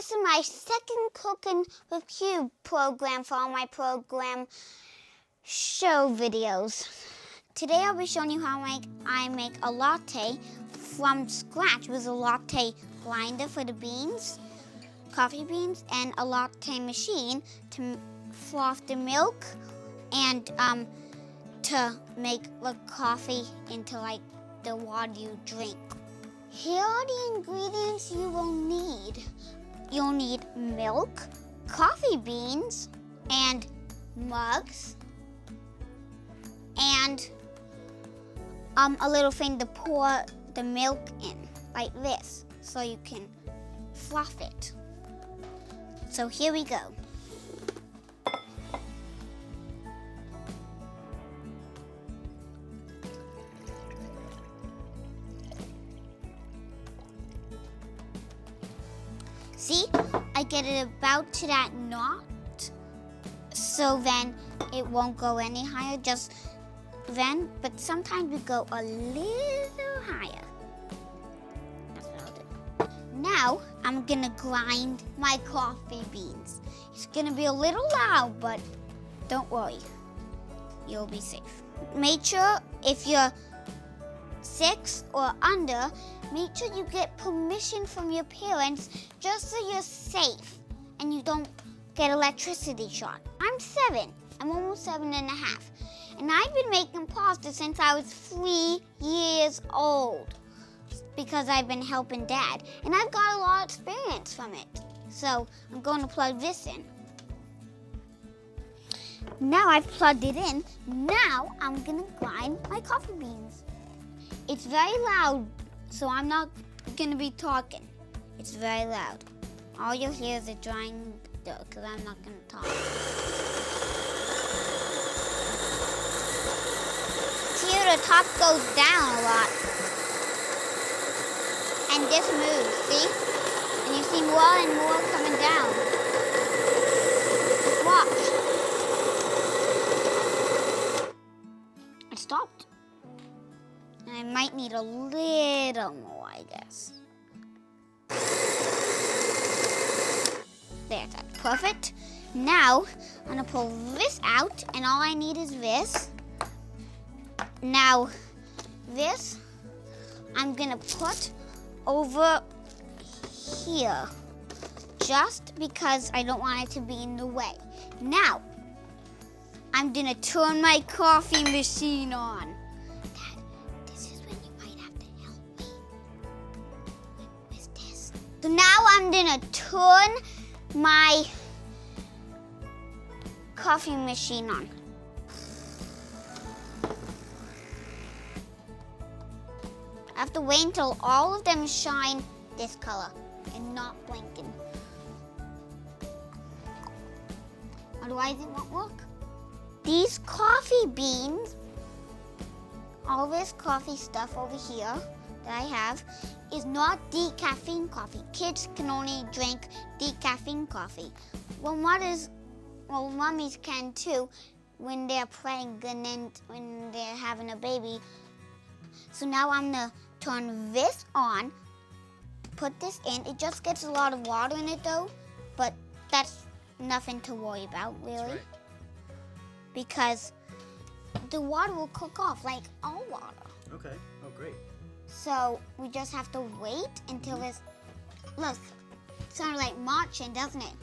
this is my second Cooking with Cube program for all my program show videos. Today I'll be showing you how I make a latte from scratch with a latte grinder for the beans, coffee beans, and a latte machine to froth the milk and to make the coffee into like the water you drink. Here are the ingredients you will need. You'll need milk, coffee beans, and mugs, and a little thing to pour the milk in, like this, so you can froth it. So here we go. See, I get it about to that knot, so then it won't go any higher, just then, but sometimes we go a little higher. That's what I'll do. Now, I'm gonna grind my coffee beans. It's gonna be a little loud, but don't worry, you'll be safe. Make sure if you're 6 or under, make sure you get permission from your parents just so you're safe and you don't get electricity shock. I'm 7. I'm almost 7.5. And I've been making pasta since I was 3 years old because I've been helping Dad. And I've got a lot of experience from it. So I'm going to plug this in. Now I've plugged it in. Now I'm going to grind my coffee beans. It's very loud, so I'm not going to be talking. It's very loud. All you'll hear is a drying dough because I'm not going to talk. Here the top goes down a lot. And this moves, see? And you see more and more coming down. Just watch. It stopped. And I might need a little more, I guess. There, that's perfect. Now, I'm gonna pull this out, and all I need is this. Now, this, I'm gonna put over here, just because I don't want it to be in the way. Now, I'm gonna turn my coffee machine on. Dad, this is when you might have to help me with this. So now I'm gonna turn my coffee machine on. I have to wait until all of them shine this color and not blinking. Otherwise it won't work. These coffee beans, all this coffee stuff over here that I have, is not decaffeine coffee. Kids can only drink decaffeine coffee. Well, mummies can too when they're pregnant and when they're having a baby. So now I'm gonna turn this on, put this in. It just gets a lot of water in it though, but that's nothing to worry about really. That's right. Because the water will cook off like all water. Okay, oh great. So we just have to wait until it's, look, it sounds like marching, doesn't it?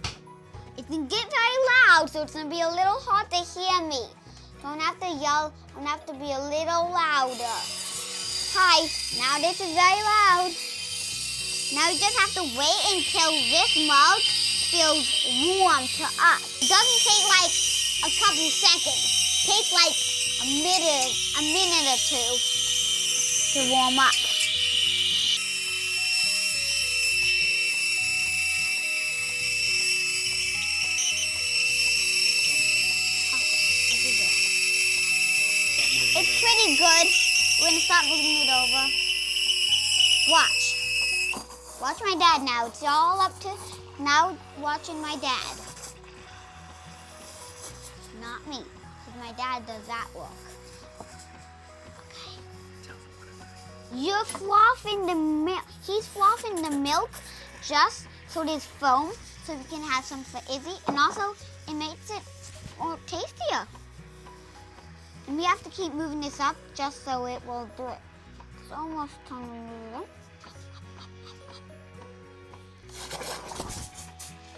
It can get very loud, so it's gonna be a little hard to hear me. Don't have to yell, don't have to be a little louder. Hi, now this is very loud. Now you just have to wait until this mug feels warm to us. It doesn't take like a couple seconds. It takes like a minute or two to warm up. It's pretty good. We're gonna start moving it over. Watch. Watch my dad now. It's all up to now watching my dad. Not me, because my dad does that work. Okay. You're frothing the milk. He's frothing the milk just So there's foam, so you can have some for Izzy, and also it makes it more tastier. And we have to keep moving this up just so it will do it. It's almost time to move it.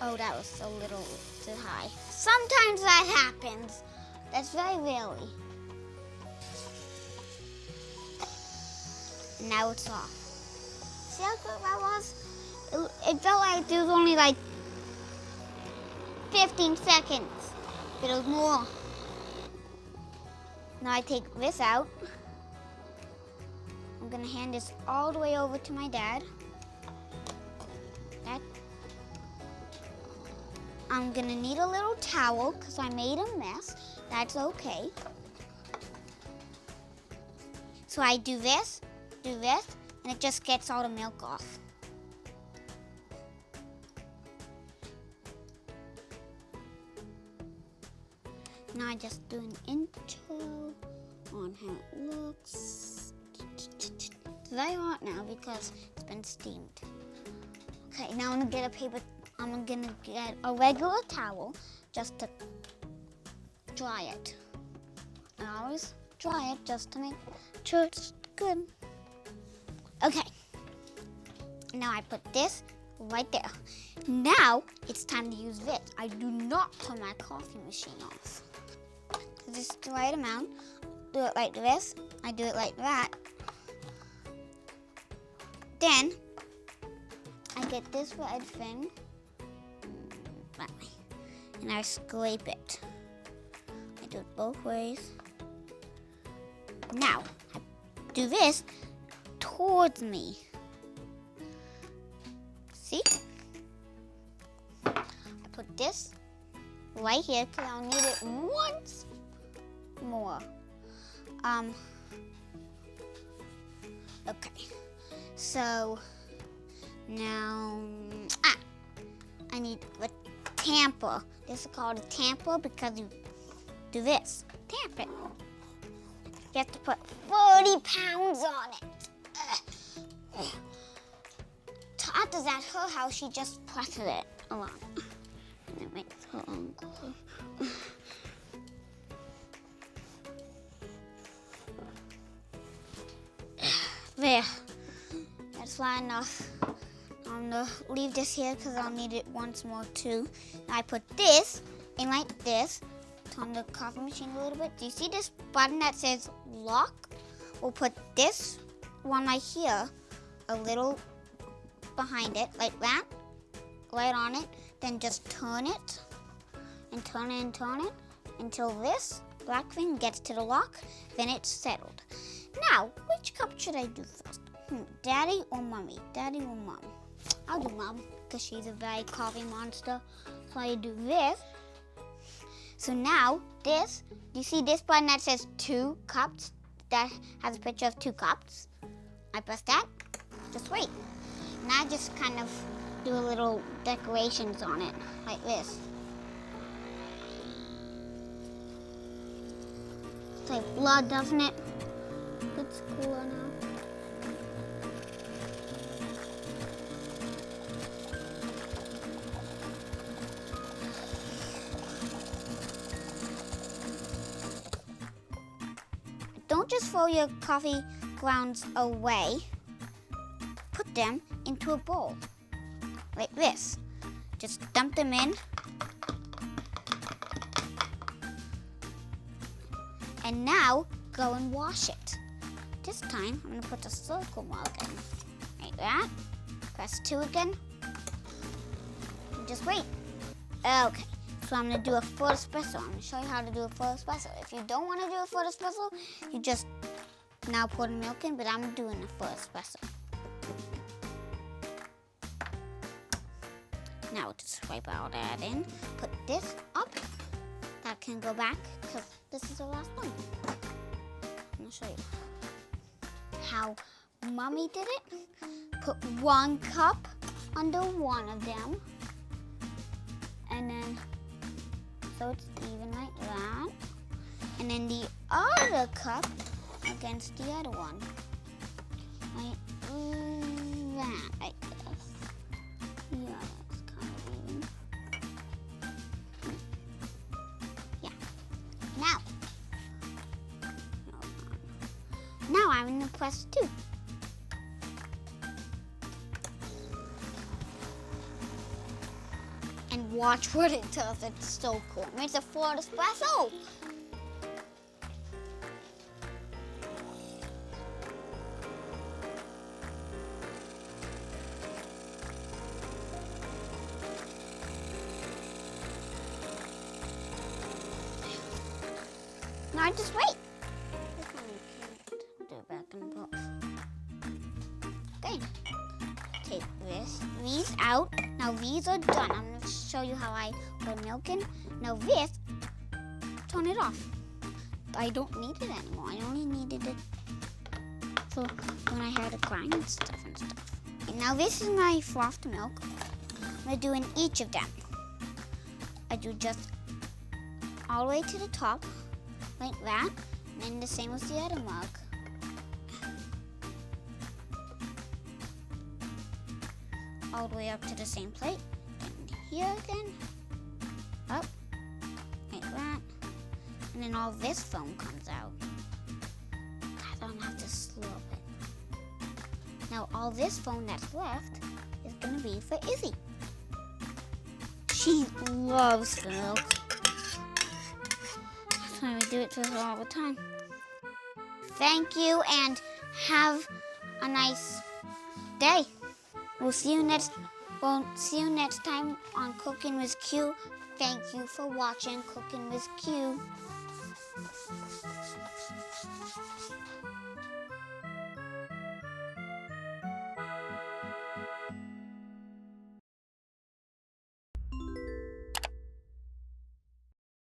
Oh, that was a little too high. Sometimes that happens. That's very rarely. Now it's off. See how quick that was? It felt like it was only like 15 seconds, but it was more. Now I take this out. I'm gonna hand this all the way over to my dad. I'm gonna need a little towel because I made a mess. That's okay. So I do this, and it just gets all the milk off. Now I just do an intro on how it looks. It's very hot now because it's been steamed. Okay, now I'm gonna get a regular towel just to dry it. I always dry it just to make sure it's good. Okay, now I put this right there. Now it's time to use this. I do not turn my coffee machine off. This is the right amount. Do it like this. I do it like that. Then I get this red thing, and I scrape it. I do it both ways. Now I do this towards me. See? I put this right here because I'll need it once more. Okay, so now I need a tamper. This is called a tamper because you do this, tamp it. You have to put 40 pounds on it. Tata's at her house, she just presses it along. And it makes her own clothes. There, that's fine enough. I'm gonna leave this here because I'll need it once more too. Now I put this in like this. Turn the coffee machine a little bit. Do you see this button that says lock? We'll put this one right here, a little behind it, like that, right on it. Then just turn it and turn it and turn it until this black thing gets to the lock. Then it's settled. Now, which cup should I do first? Daddy or Mommy? Daddy or Mom? I'll do Mom because she's a very coffee monster. So I do this. So now this, do you see this button that says 2 cups? That has a picture of 2 cups. I press that. Just wait. Now I just kind of do a little decorations on it like this. It's like blood, doesn't it? It's cooler now. Don't just throw your coffee grounds away. Put them into a bowl, like this. Just dump them in. And now, go and wash it. This time, I'm gonna put the circle mug in, like that. Press 2 again. And just wait. Okay, so I'm gonna do a full espresso. I'm gonna show you how to do a full espresso. If you don't wanna do a full espresso, you just now pour the milk in, but I'm doing a full espresso. Now we'll just wipe all that in. Put this up. That can go back, because this is the last one. I'm gonna show you how Mommy did it. Put 1 cup under one of them. And then, so it's even like that. And then the other cup against the other one. Like that, like this. Yeah. I'm gonna press 2. And watch what it does. It's so cool. It makes a full espresso. Now just wait. This one we can't do it back in the box. Okay. Take these out. Now these are done. I'm going to show you how I put milk in. Now this, turn it off. I don't need it anymore. I only needed it for when I had to grind and stuff. Okay, now this is my frothed milk. I'm going to do in each of them. I do just all the way to the top, like that. And then the same with the other mug. All the way up to the same plate. And here again. Up. Like that. And then all this foam comes out. I don't have to slurp it. Now all this foam that's left is gonna be for Izzy. She loves milk. That's why we do it to her all the time. Thank you and have a nice day. We'll see you next time on Cooking with Q. Thank you for watching Cooking with Q.